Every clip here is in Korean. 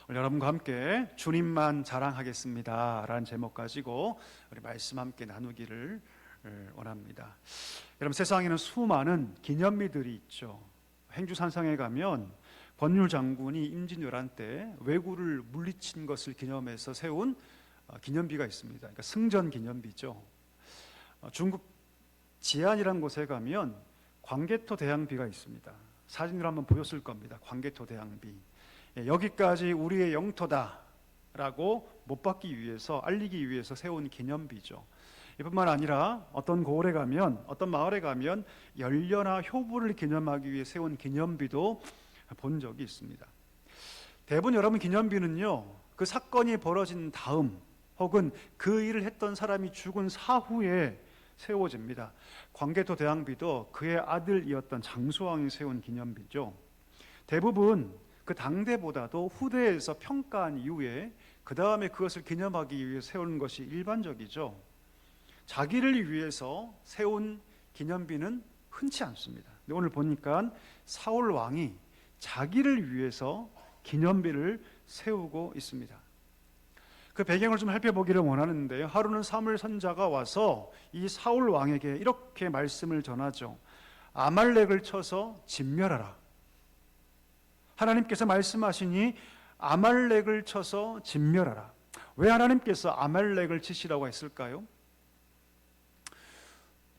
오늘 여러분과 함께 주님만 자랑하겠습니다 라는 제목 가지고 우리 말씀 함께 나누기를 원합니다. 여러분, 세상에는 수많은 기념비들이 있죠. 행주산성에 가면 권율 장군이 임진왜란 때 왜구를 물리친 것을 기념해서 세운 기념비가 있습니다. 그러니까 승전 기념비죠. 중국 지안이라는 곳에 가면 광개토 대항비가 있습니다. 사진으로 한번 보였을 겁니다. 광개토 대항비. 여기까지 우리의 영토다라고 못 받기 위해서, 알리기 위해서 세운 기념비죠. 이뿐만 아니라 어떤 고을에 가면, 어떤 마을에 가면 연료나 효부를 기념하기 위해 세운 기념비도 본 적이 있습니다. 대부분 여러분 기념비는요, 그 사건이 벌어진 다음 혹은 그 일을 했던 사람이 죽은 사후에 세워집니다. 광개토 대항비도 그의 아들이었던 장수왕이 세운 기념비죠. 대부분 그 당대보다도 후대에서 평가한 이후에 그 다음에 그것을 기념하기 위해 세우는 것이 일반적이죠. 자기를 위해서 세운 기념비는 흔치 않습니다. 근데 오늘 보니까 사울 왕이 자기를 위해서 기념비를 세우고 있습니다. 그 배경을 좀 살펴보기를 원하는데요. 하루는 사무엘 선자가 와서 이 사울 왕에게 이렇게 말씀을 전하죠. 아말렉을 쳐서 진멸하라. 하나님께서 말씀하시니 아말렉을 쳐서 진멸하라. 왜 하나님께서 아말렉을 치시라고 했을까요?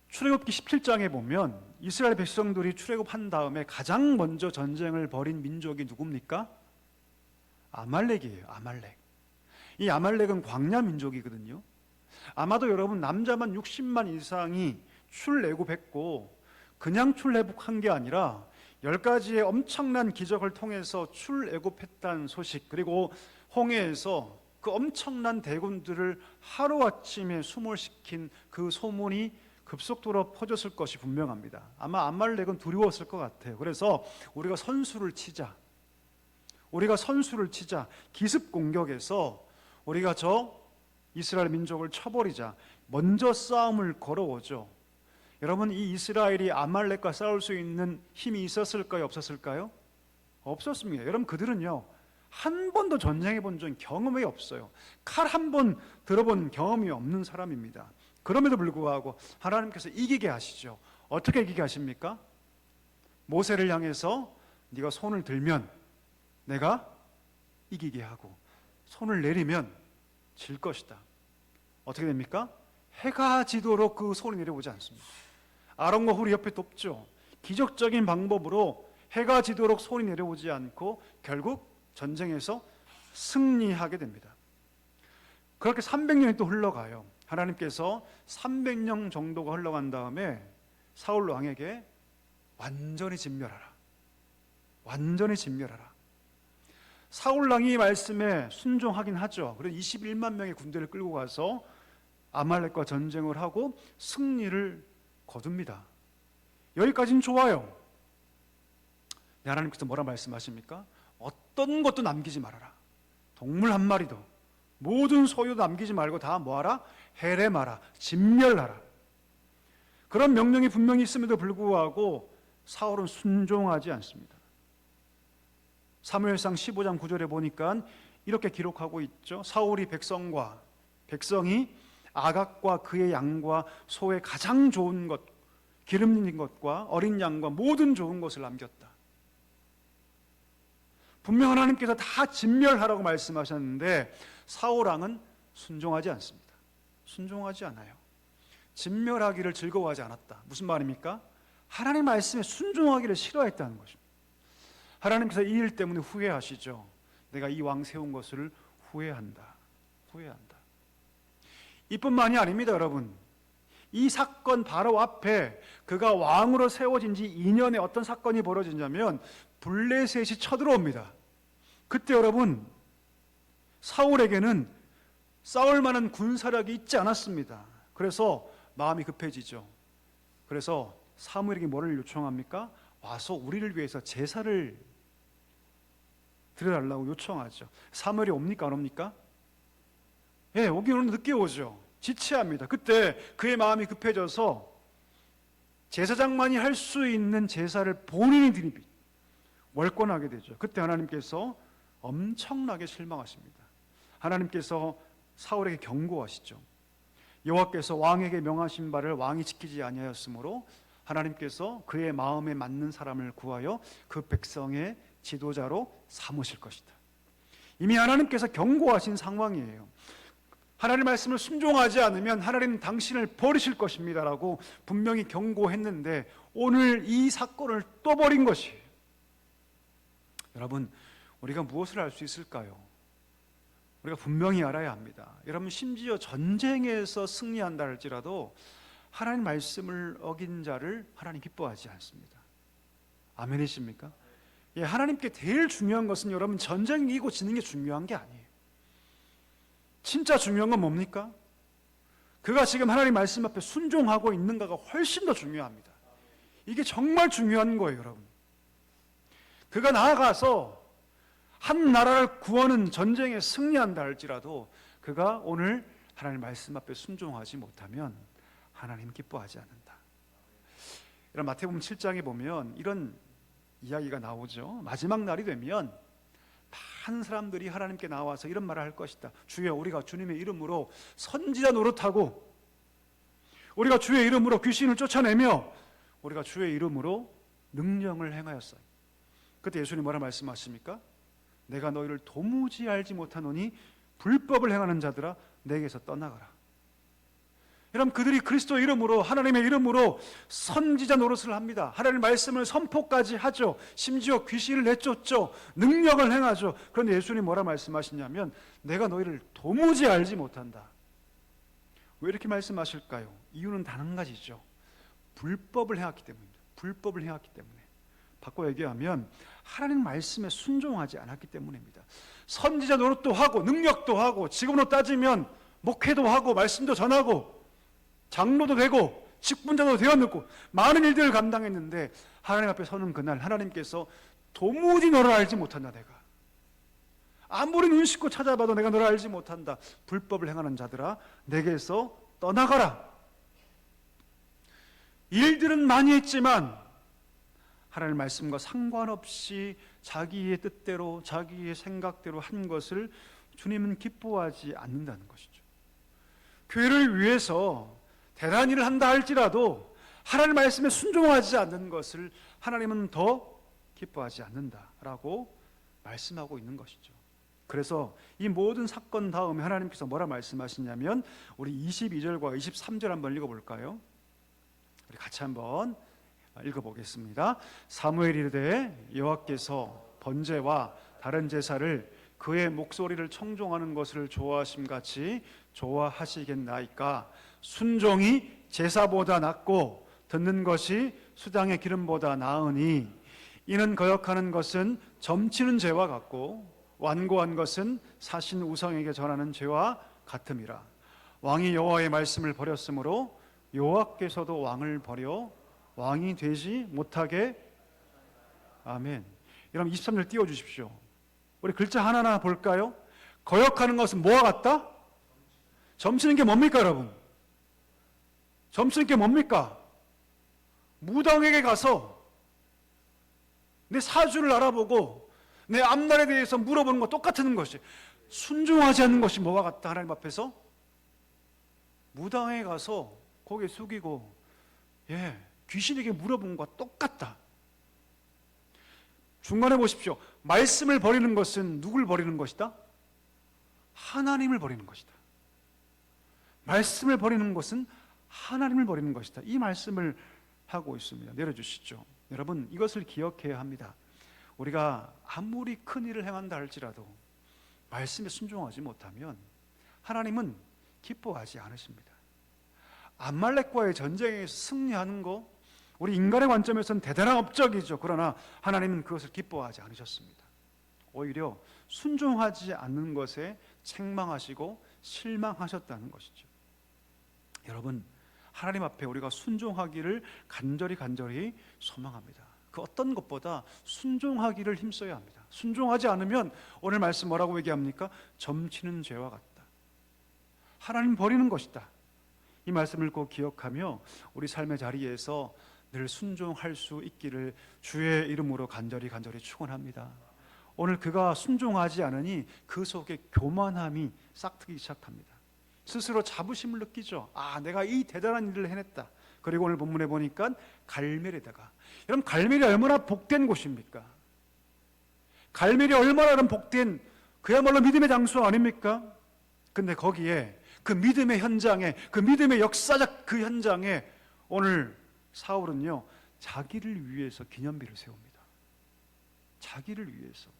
출애굽기 17장에 보면 이스라엘 백성들이 출애굽한 다음에 가장 먼저 전쟁을 벌인 민족이 누굽니까? 아말렉이에요. 아말렉. 이 아말렉은 광야 민족이거든요. 아마도 여러분 남자만 60만 이상이 출애굽했고 그냥 출애굽한 게 아니라 10가지의 엄청난 기적을 통해서 출애굽했다는 소식, 그리고 홍해에서 그 엄청난 대군들을 하루아침에 수몰시킨 그 소문이 급속도로 퍼졌을 것이 분명합니다. 아마 아말렉은 두려웠을 것 같아요. 그래서 우리가 선수를 치자, 기습 공격해서 우리가 저 이스라엘 민족을 쳐버리자, 먼저 싸움을 걸어오죠. 여러분, 이 이스라엘이 아말렉과 싸울 수 있는 힘이 있었을까요? 없었을까요? 없었습니다. 여러분, 그들은요 한 번도 전쟁해 본 경험이 없어요. 칼 한 번 들어본 경험이 없는 사람입니다. 그럼에도 불구하고 하나님께서 이기게 하시죠. 어떻게 이기게 하십니까? 모세를 향해서 네가 손을 들면 내가 이기게 하고 손을 내리면 질 것이다. 어떻게 됩니까? 해가 지도록 그 손이 내려오지 않습니다. 아론과 훌이 옆에 돕죠. 기적적인 방법으로 해가 지도록 손이 내려오지 않고 결국 전쟁에서 승리하게 됩니다. 그렇게 300년이 또 흘러가요. 하나님께서 300년 정도가 흘러간 다음에 사울 왕에게 완전히 진멸하라. 사울 왕이 말씀에 순종하긴 하죠. 그래서 21만 명의 군대를 끌고 가서 아말렉과 전쟁을 하고 승리를 거둡니다. 여기까지는 좋아요. 하나님께서 뭐라 말씀하십니까? 어떤 것도 남기지 말아라. 동물 한 마리도, 모든 소유도 남기지 말고 다 뭐하라? 해례마라, 진멸하라. 그런 명령이 분명히 있음에도 불구하고 사울은 순종하지 않습니다. 사무엘상 15장 9절에 보니까 이렇게 기록하고 있죠. 사울이 백성이 아각과 그의 양과 소의 가장 좋은 것, 기름진 것과 어린 양과 모든 좋은 것을 남겼다. 분명 하나님께서 다 진멸하라고 말씀하셨는데 사울 왕은 순종하지 않습니다. 순종하지 않아요. 진멸하기를 즐거워하지 않았다. 무슨 말입니까? 하나님 말씀에 순종하기를 싫어했다는 것입니다. 하나님께서 이 일 때문에 후회하시죠. 내가 이 왕 세운 것을 후회한다. 이뿐만이 아닙니다, 여러분. 이 사건 바로 앞에 그가 왕으로 세워진 지 2년에 어떤 사건이 벌어지냐면 블레셋이 쳐들어옵니다. 그때 여러분, 사울에게는 싸울 만한 군사력이 있지 않았습니다. 그래서 마음이 급해지죠. 그래서 사무엘에게 뭐를 요청합니까? 와서 우리를 위해서 제사를 드려달라고 요청하죠. 사무엘이 옵니까 안 옵니까? 예, 오긴 오는데 늦게 오죠. 지체합니다. 그때 그의 마음이 급해져서 제사장만이 할 수 있는 제사를 본인이 드립니다. 월권하게 되죠. 그때 하나님께서 엄청나게 실망하십니다. 하나님께서 사울에게 경고하시죠. 여호와께서 왕에게 명하신 바를 왕이 지키지 아니하였으므로 하나님께서 그의 마음에 맞는 사람을 구하여 그 백성의 지도자로 삼으실 것이다. 이미 하나님께서 경고하신 상황이에요. 하나님의 말씀을 순종하지 않으면 하나님은 당신을 버리실 것입니다라고 분명히 경고했는데 오늘 이 사건을 또 버린 것이에요. 여러분, 우리가 무엇을 알 수 있을까요? 우리가 분명히 알아야 합니다. 여러분, 심지어 전쟁에서 승리한다 할지라도 하나님 말씀을 어긴 자를 하나님 기뻐하지 않습니다. 아멘이십니까? 예, 하나님께 제일 중요한 것은 여러분 전쟁 이기고 지는 게 중요한 게 아니에요. 진짜 중요한 건 뭡니까? 그가 지금 하나님 말씀 앞에 순종하고 있는가가 훨씬 더 중요합니다. 이게 정말 중요한 거예요, 여러분. 그가 나아가서 한 나라를 구하는 전쟁에 승리한다 할지라도 그가 오늘 하나님 말씀 앞에 순종하지 못하면 하나님 기뻐하지 않는다. 이런 마태복음 7장에 보면 이런 이야기가 나오죠. 마지막 날이 되면 많은 사람들이 하나님께 나와서 이런 말을 할 것이다. 주여, 우리가 주님의 이름으로 선지자 노릇하고 우리가 주의 이름으로 귀신을 쫓아내며 우리가 주의 이름으로 능력을 행하였어요. 그때 예수님 뭐라 말씀하십니까? 내가 너희를 도무지 알지 못하노니 불법을 행하는 자들아 내게서 떠나가라. 여러분, 그들이 그리스도 이름으로 하나님의 이름으로 선지자 노릇을 합니다. 하나님의 말씀을 선포까지 하죠. 심지어 귀신을 내쫓죠. 능력을 행하죠. 그런데 예수님 뭐라 말씀하시냐면 내가 너희를 도무지 알지 못한다. 왜 이렇게 말씀하실까요? 이유는 단 한 가지죠. 불법을 행했기 때문입니다. 불법을 행했기 때문에. 바꿔 얘기하면 하나님 말씀에 순종하지 않았기 때문입니다. 선지자 노릇도 하고 능력도 하고 지금으로 따지면 목회도 하고 말씀도 전하고 장로도 되고 직분자도 되었고 많은 일들을 감당했는데 하나님 앞에 서는 그날 하나님께서 도무지 너를 알지 못한다. 내가 아무리 눈 씻고 찾아봐도 내가 너를 알지 못한다. 불법을 행하는 자들아 내게서 떠나가라. 일들은 많이 했지만 하나님의 말씀과 상관없이 자기의 뜻대로 자기의 생각대로 한 것을 주님은 기뻐하지 않는다는 것이죠. 교회를 위해서 대단한 일을 한다 할지라도 하나님의 말씀에 순종하지 않는 것을 하나님은 더 기뻐하지 않는다라고 말씀하고 있는 것이죠. 그래서 이 모든 사건 다음에 하나님께서 뭐라 말씀하시냐면 우리 22절과 23절 한번 읽어볼까요? 우리 같이 한번 읽어보겠습니다. 사무엘이 이르되 여호와께서 번제와 다른 제사를 그의 목소리를 청종하는 것을 좋아하심같이 좋아하시겠나이까. 순종이 제사보다 낫고 듣는 것이 수당의 기름보다 나으니 이는 거역하는 것은 점치는 죄와 같고 완고한 것은 사신 우상에게 전하는 죄와 같음이라. 왕이 여호와의 말씀을 버렸으므로 여호와께서도 왕을 버려 왕이 되지 못하게. 아멘. 여러분 23절 띄워주십시오. 우리 글자 하나하나 볼까요? 거역하는 것은 뭐와 같다? 점치는 게 뭡니까 여러분? 점치는 게 뭡니까? 무당에게 가서 내 사주를 알아보고 내 앞날에 대해서 물어보는 거 똑같은 것이 순종하지 않는 것이 뭐와 같다? 하나님 앞에서 무당에 가서 고개 숙이고 귀신에게 물어본 것과 똑같다. 중간에 보십시오. 말씀을 버리는 것은 누굴 버리는 것이다? 하나님을 버리는 것이다. 말씀을 버리는 것은 하나님을 버리는 것이다. 이 말씀을 하고 있습니다. 내려주시죠. 여러분, 이것을 기억해야 합니다. 우리가 아무리 큰 일을 행한다 할지라도 말씀에 순종하지 못하면 하나님은 기뻐하지 않으십니다. 암말렉과의 전쟁에서 승리하는 거 우리 인간의 관점에서는 대단한 업적이죠. 그러나 하나님은 그것을 기뻐하지 않으셨습니다. 오히려 순종하지 않는 것에 책망하시고 실망하셨다는 것이죠. 여러분, 하나님 앞에 우리가 순종하기를 간절히 소망합니다. 그 어떤 것보다 순종하기를 힘써야 합니다. 순종하지 않으면 오늘 말씀 뭐라고 얘기합니까? 점치는 죄와 같다. 하나님 버리는 것이다. 이 말씀을 꼭 기억하며 우리 삶의 자리에서 늘 순종할 수 있기를 주의 이름으로 간절히 축원합니다. 오늘 그가 순종하지 않으니 그 속에 교만함이 싹트기 시작합니다. 스스로 자부심을 느끼죠. 아, 내가 이 대단한 일을 해냈다. 그리고 오늘 본문에 보니까 갈멜에다가, 여러분 갈멜이 얼마나 복된 곳입니까? 갈멜이 얼마나 복된 그야말로 믿음의 장소 아닙니까? 근데 거기에 그 믿음의 현장에, 그 믿음의 역사적 그 현장에 오늘 사울은요, 자기를 위해서 기념비를 세웁니다. 자기를 위해서.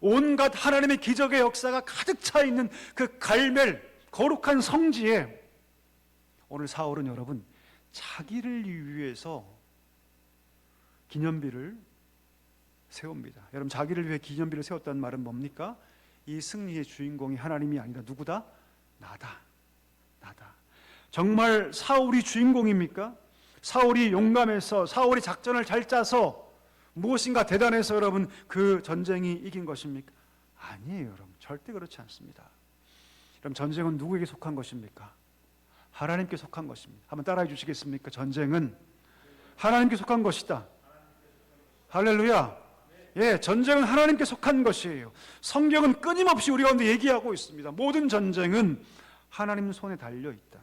온갖 하나님의 기적의 역사가 가득 차 있는 그 갈멜 거룩한 성지에 오늘 사울은 여러분 자기를 위해서 기념비를 세웁니다. 여러분 자기를 위해 기념비를 세웠다는 말은 뭡니까? 이 승리의 주인공이 하나님이 아니라 누구다? 나다. 정말 사울이 주인공입니까? 사울이 용감해서, 사울이 작전을 잘 짜서, 무엇인가 대단해서 여러분 그 전쟁이 이긴 것입니까? 아니에요, 여러분. 절대 그렇지 않습니다. 그럼 전쟁은 누구에게 속한 것입니까? 하나님께 속한 것입니다. 한번 따라해 주시겠습니까? 전쟁은 하나님께 속한 것이다. 할렐루야. 예, 전쟁은 하나님께 속한 것이에요. 성경은 끊임없이 우리 가운데 얘기하고 있습니다. 모든 전쟁은 하나님 손에 달려 있다.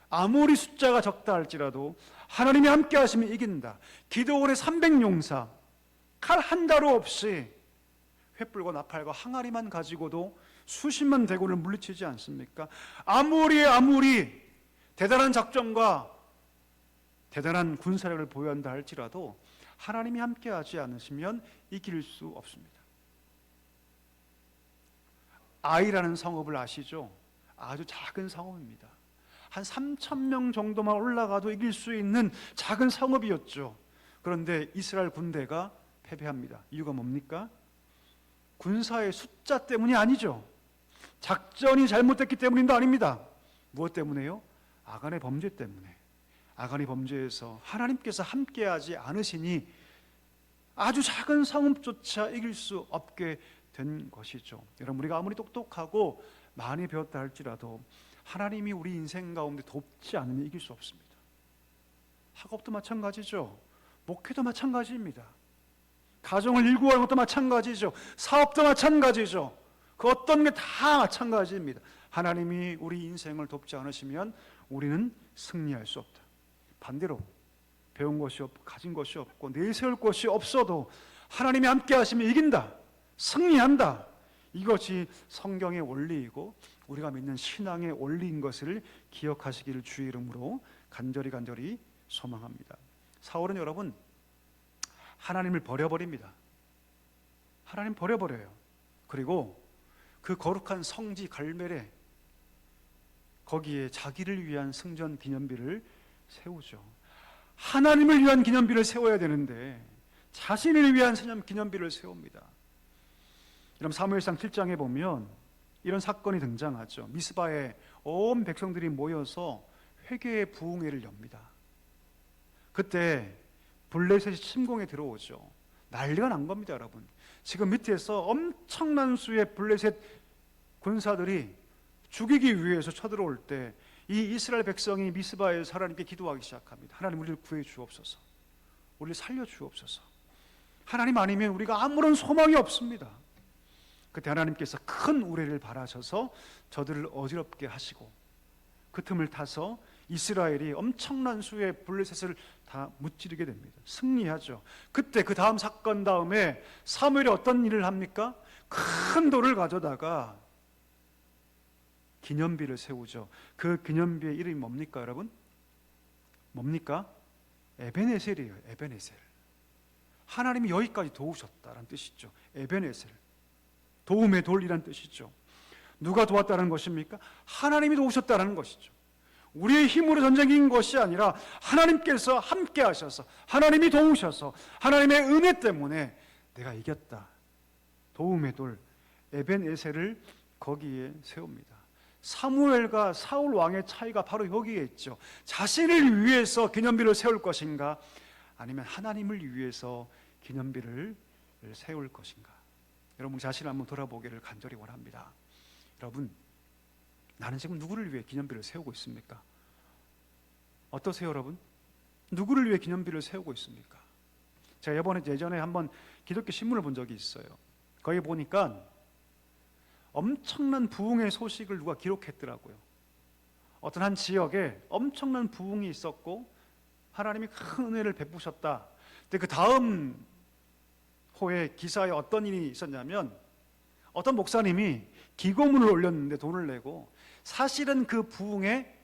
아무리 숫자가 적다 할지라도 하나님이 함께 하시면 이긴다. 기드온의 300용사 칼 한 자루 없이 횃불과 나팔과 항아리만 가지고도 수십만 대군을 물리치지 않습니까? 아무리 대단한 작전과 대단한 군사력을 보유한다 할지라도 하나님이 함께 하지 않으시면 이길 수 없습니다. 아이라는 성읍을 아시죠? 아주 작은 성읍입니다. 한 3,000명 정도만 올라가도 이길 수 있는 작은 성읍이었죠. 그런데 이스라엘 군대가 패배합니다. 이유가 뭡니까? 군사의 숫자 때문이 아니죠. 작전이 잘못됐기 때문도 아닙니다. 무엇 때문에요? 아간의 범죄 때문에. 아간의 범죄에서 하나님께서 함께하지 않으시니 아주 작은 성읍조차 이길 수 없게 된 것이죠. 여러분 우리가 아무리 똑똑하고 많이 배웠다 할지라도 하나님이 우리 인생 가운데 돕지 않으면 이길 수 없습니다. 학업도 마찬가지죠. 목회도 마찬가지입니다. 가정을 일구하는 것도 마찬가지죠. 사업도 마찬가지죠. 그 어떤 게 다 마찬가지입니다. 하나님이 우리 인생을 돕지 않으시면 우리는 승리할 수 없다. 반대로 배운 것이 없고 가진 것이 없고 내세울 것이 없어도 하나님이 함께 하시면 이긴다. 승리한다. 이것이 성경의 원리이고 우리가 믿는 신앙의 원리인 것을 기억하시기를 주의 이름으로 간절히 소망합니다. 사울은 여러분 하나님을 버려버립니다. 하나님 버려버려요. 그리고 그 거룩한 성지 갈멜에 거기에 자기를 위한 승전 기념비를 세우죠. 하나님을 위한 기념비를 세워야 되는데 자신을 위한 기념비를 세웁니다. 여러분 사무엘상 7장에 보면 이런 사건이 등장하죠. 미스바에 온 백성들이 모여서 회개의 부흥회를 엽니다. 그때 블레셋이 침공에 들어오죠. 난리가 난 겁니다, 여러분. 지금 밑에서 엄청난 수의 블레셋 군사들이 죽이기 위해서 쳐들어올 때 이 이스라엘 백성이 미스바에서 하나님께 기도하기 시작합니다. 하나님 우리를 구해 주옵소서. 우리를 살려 주옵소서. 하나님 아니면 우리가 아무런 소망이 없습니다. 그때 하나님께서 큰 우레를 바라셔서 저들을 어지럽게 하시고 그 틈을 타서 이스라엘이 엄청난 수의 블레셋을 다 무찌르게 됩니다. 승리하죠. 그때 그 다음 사건 다음에 사무엘이 어떤 일을 합니까? 큰 돌을 가져다가 기념비를 세우죠. 그 기념비의 이름이 뭡니까, 여러분? 뭡니까? 에벤에셀이에요. 에벤에셀. 하나님이 여기까지 도우셨다는 뜻이죠. 에벤에셀. 도움의 돌이란 뜻이죠. 누가 도왔다는 것입니까? 하나님이 도우셨다는 것이죠. 우리의 힘으로 전쟁인 것이 아니라 하나님께서 함께 하셔서 하나님이 도우셔서 하나님의 은혜 때문에 내가 이겼다. 도움의 돌 에벤에셀을 거기에 세웁니다. 사무엘과 사울 왕의 차이가 바로 여기에 있죠. 자신을 위해서 기념비를 세울 것인가 아니면 하나님을 위해서 기념비를 세울 것인가. 여러분 자신을 한번 돌아보기를 간절히 원합니다. 여러분 나는 지금 누구를 위해 기념비를 세우고 있습니까? 어떠세요, 여러분? 누구를 위해 기념비를 세우고 있습니까? 제가 예전에 한번 기독교 신문을 본 적이 있어요. 거기 보니까 엄청난 부흥의 소식을 누가 기록했더라고요. 어떤 한 지역에 엄청난 부흥이 있었고 하나님이 큰 은혜를 베푸셨다. 근데 그 다음 호에 기사에 어떤 일이 있었냐면 어떤 목사님이 기고문을 올렸는데 돈을 내고 사실은 그 부흥에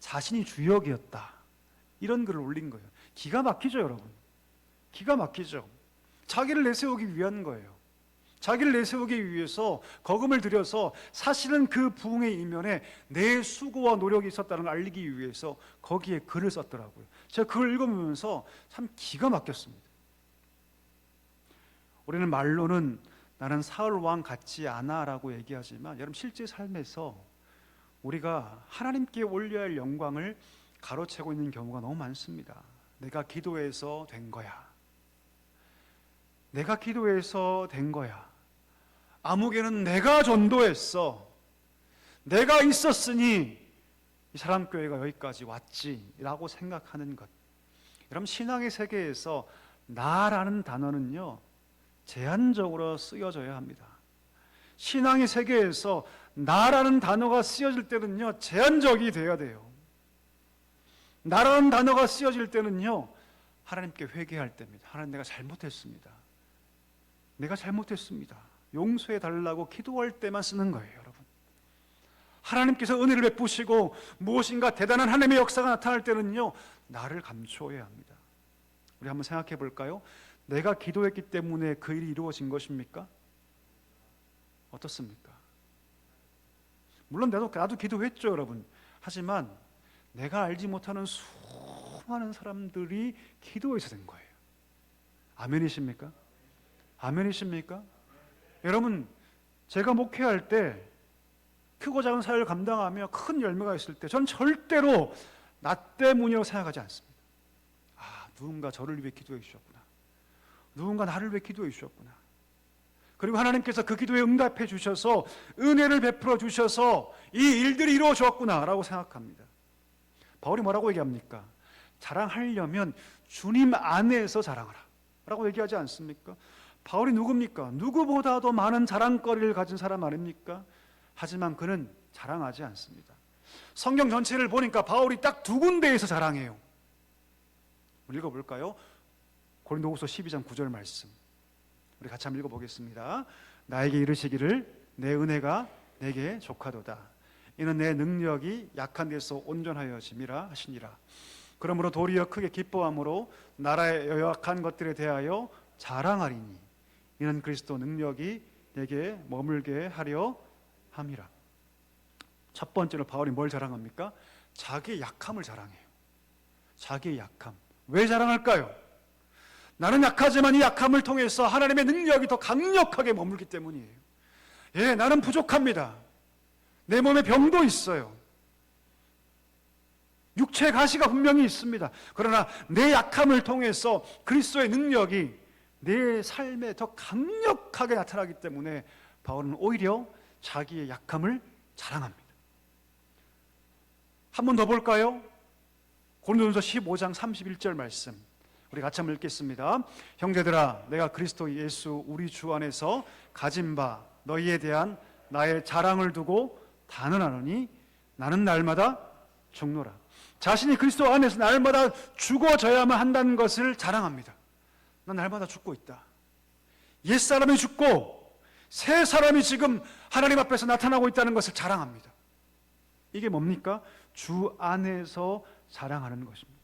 자신이 주역이었다, 이런 글을 올린 거예요. 기가 막히죠, 여러분. 기가 막히죠. 자기를 내세우기 위한 거예요. 자기를 내세우기 위해서 거금을 들여서 사실은 그 부흥의 이면에 내 수고와 노력이 있었다는 걸 알리기 위해서 거기에 글을 썼더라고요. 제가 그걸 읽으면서 참 기가 막혔습니다. 우리는 말로는 나는 사울 왕 같지 않아 라고 얘기하지만 여러분, 실제 삶에서 우리가 하나님께 올려야 할 영광을 가로채고 있는 경우가 너무 많습니다. 내가 기도해서 된 거야. 내가 기도해서 된 거야. 아무개는 내가 전도했어. 내가 있었으니 이 사람교회가 여기까지 왔지 라고 생각하는 것. 여러분, 신앙의 세계에서 나라는 단어는요, 제한적으로 쓰여져야 합니다. 신앙의 세계에서 나라는 단어가 쓰여질 때는요, 제한적이 되어야 돼요. 나라는 단어가 쓰여질 때는요, 하나님께 회개할 때입니다. 하나님, 내가 잘못했습니다. 내가 잘못했습니다. 용서해 달라고 기도할 때만 쓰는 거예요, 여러분. 하나님께서 은혜를 베푸시고 무엇인가 대단한 하나님의 역사가 나타날 때는요, 나를 감추어야 합니다. 우리 한번 생각해 볼까요? 내가 기도했기 때문에 그 일이 이루어진 것입니까? 어떻습니까? 물론 나도 기도했죠, 여러분. 하지만 내가 알지 못하는 수많은 사람들이 기도해서 된 거예요. 아멘이십니까? 아멘이십니까? 여러분, 제가 목회할 때 크고 작은 사역을 감당하며 큰 열매가 있을 때 전 절대로 나 때문이라고 생각하지 않습니다. 아, 누군가 저를 위해 기도해 주셨구나. 누군가 나를 위해 기도해 주셨구나. 그리고 하나님께서 그 기도에 응답해 주셔서 은혜를 베풀어 주셔서 이 일들이 이루어졌구나 라고 생각합니다. 바울이 뭐라고 얘기합니까? 자랑하려면 주님 안에서 자랑하라 라고 얘기하지 않습니까? 바울이 누굽니까? 누구보다도 많은 자랑거리를 가진 사람 아닙니까? 하지만 그는 자랑하지 않습니다. 성경 전체를 보니까 바울이 딱 두 군데에서 자랑해요. 읽어볼까요? 고린도후서 12장 9절 말씀, 우리 같이 한번 읽어보겠습니다. 나에게 이르시기를 내 은혜가 내게 족하도다. 이는 내 능력이 약한 데서 온전하여짐이라 하시니라. 그러므로 도리어 크게 기뻐함으로 나라의 연약한 것들에 대하여 자랑하리니 이는 그리스도 능력이 내게 머물게 하려 함이라. 첫 번째로 바울이 뭘 자랑합니까? 자기의 약함을 자랑해요. 자기의 약함. 왜 자랑할까요? 나는 약하지만 이 약함을 통해서 하나님의 능력이 더 강력하게 머물기 때문이에요. 예, 나는 부족합니다. 내 몸에 병도 있어요. 육체의 가시가 분명히 있습니다. 그러나 내 약함을 통해서 그리스도의 능력이 내 삶에 더 강력하게 나타나기 때문에 바울은 오히려 자기의 약함을 자랑합니다. 한 번 더 볼까요? 고린도전서 15장 31절 말씀, 우리 같이 한번 읽겠습니다. 형제들아, 내가 그리스도 예수 우리 주 안에서 가진 바 너희에 대한 나의 자랑을 두고 단언하노니 나는 날마다 죽노라. 자신이 그리스도 안에서 날마다 죽어져야만 한다는 것을 자랑합니다. 난 날마다 죽고 있다. 옛사람이 죽고 새 사람이 지금 하나님 앞에서 나타나고 있다는 것을 자랑합니다. 이게 뭡니까? 주 안에서 자랑하는 것입니다.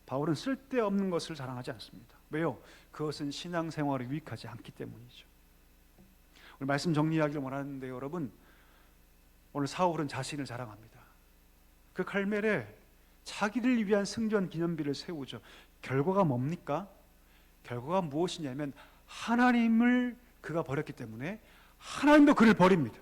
바울은 쓸데없는 것을 자랑하지 않습니다. 왜요? 그것은 신앙생활에 유익하지 않기 때문이죠. 우리 말씀 정리하기를 원하는데 여러분, 오늘 사울은 자신을 자랑합니다. 그 갈멜에 자기를 위한 승전 기념비를 세우죠. 결과가 뭡니까? 결과가 무엇이냐면 하나님을 그가 버렸기 때문에 하나님도 그를 버립니다.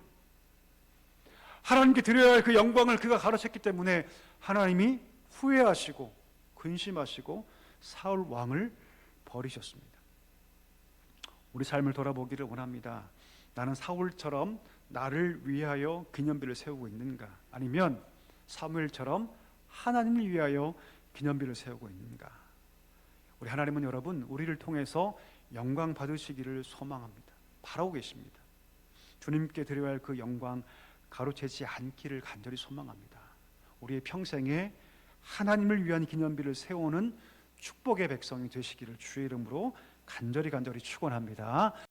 하나님께 드려야 할 그 영광을 그가 가로챘기 때문에 하나님이 후회하시고 근심하시고 사울 왕을 버리셨습니다. 우리 삶을 돌아보기를 원합니다. 나는 사울처럼 나를 위하여 기념비를 세우고 있는가? 아니면 사무엘처럼 하나님을 위하여 기념비를 세우고 있는가? 우리 하나님은 여러분, 우리를 통해서 영광 받으시기를 소망합니다. 바라고 계십니다. 주님께 드려야 할 그 영광 가로채지 않기를 간절히 소망합니다. 우리의 평생에 하나님을 위한 기념비를 세우는 축복의 백성이 되시기를 주의 이름으로 간절히 축원합니다.